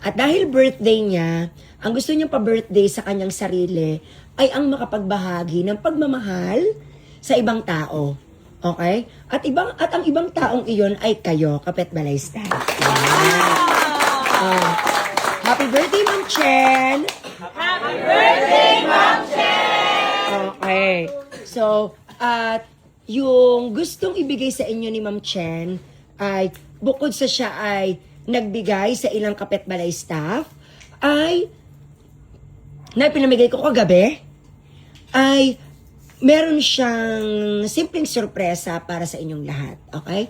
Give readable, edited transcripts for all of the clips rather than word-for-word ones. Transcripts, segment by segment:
At dahil birthday niya, ang gusto niyang pa-birthday sa kanyang sarili ay ang makapagbahagi ng pagmamahal sa ibang tao. Okay? At ang ibang taong iyon ay kayo, Kapet Balay Staff. Happy birthday, Ma'am Chen! Happy birthday, Ma'am Chen! Okay. So, at yung gustong ibigay sa inyo ni Ma'am Chen ay bukod sa siya ay nagbigay sa ilang Kapet Balay Staff, ay na pinamigay ko kagabi, ay meron siyang simpleng sorpresa para sa inyong lahat. Okay?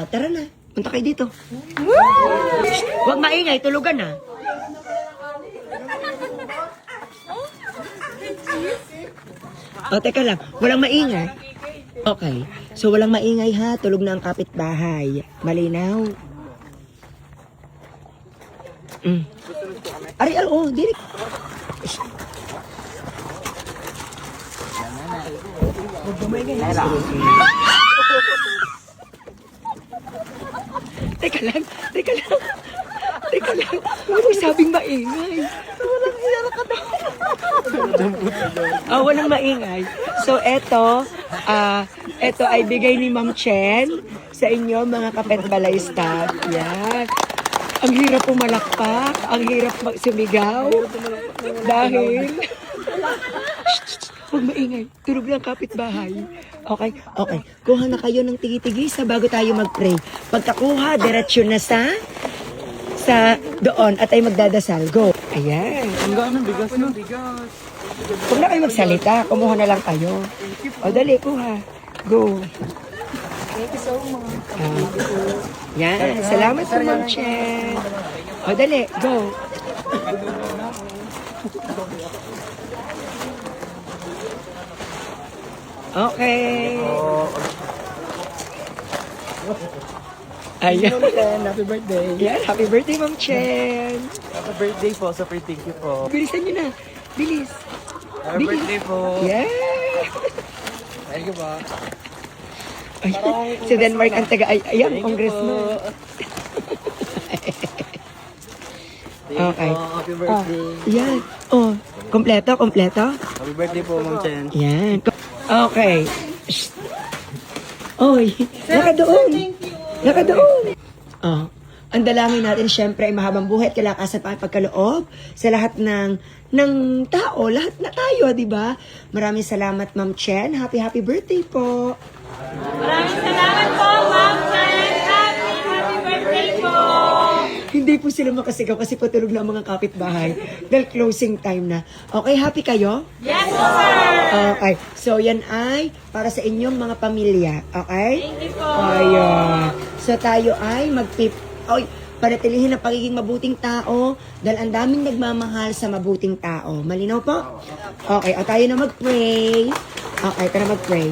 Tara na. Punta kayo dito. Huwag maingay. Tulugan na. Teka lang. Walang maingay. Okay. So, walang maingay ha. Tulog na ang kapitbahay. Malinaw. Ariel, dili. Teka lang. Huwag mo sabing maingay. Walang iyara ka daw. Walang maingay. So, eto ay bigay ni Ma'am Chen sa inyo, mga Kapet Balay Staff. Yan. Ang hirap pumalakpak, ang hirap sumigaw. Dahil... Huwag maingay. Tulog lang kapitbahay. Okay? Kuha na kayo ng tigi-tigisa bago tayo mag-pray. Pagkakuha, diretsyon na sa doon at ay magdadasal. Go. Ayan. Ang gano'n, bigas no? Huwag na kayo magsalita. Kumuha na lang kayo. Dali, kuha. Go. Thank you so much. Yan. Salamat po, Ma'am Chen. Dali, go. Okay. Ayan. Happy birthday. Yan. Happy birthday, Ma'am Chen. Happy birthday po. Super thank you po. Bilisan nyo na. Bilis. Happy birthday po. Yeah. Thank you po. Ay, si Denmark ang taga. Ayan, congressman. Okay. Happy birthday. Yan. Kompleto. Happy birthday po, Ma'am Chen. Yan. Okay. Shh. Oy, nakadoon. Ang dalangin natin syempre ay mahabang buhay at kalakasan pa ang pagkaloob sa lahat ng tao, lahat na tayo, di ba? Maraming salamat, Ma'am Chen. Happy birthday po. Maraming salamat po, Ma'am Chen! Happy birthday po! Hindi po sila makasigaw kasi patulog na ang mga kapitbahay dahil closing time na. Okay, happy kayo? Yes, po, sir! Okay, so yan ay para sa inyong mga pamilya. Okay? Thank you po! Ayan. So tayo ay panatilihin ang pagiging mabuting tao dahil ang daming nagmamahal sa mabuting tao. Malinaw po? Okay, tayo na mag-pray. Okay, tara mag-pray.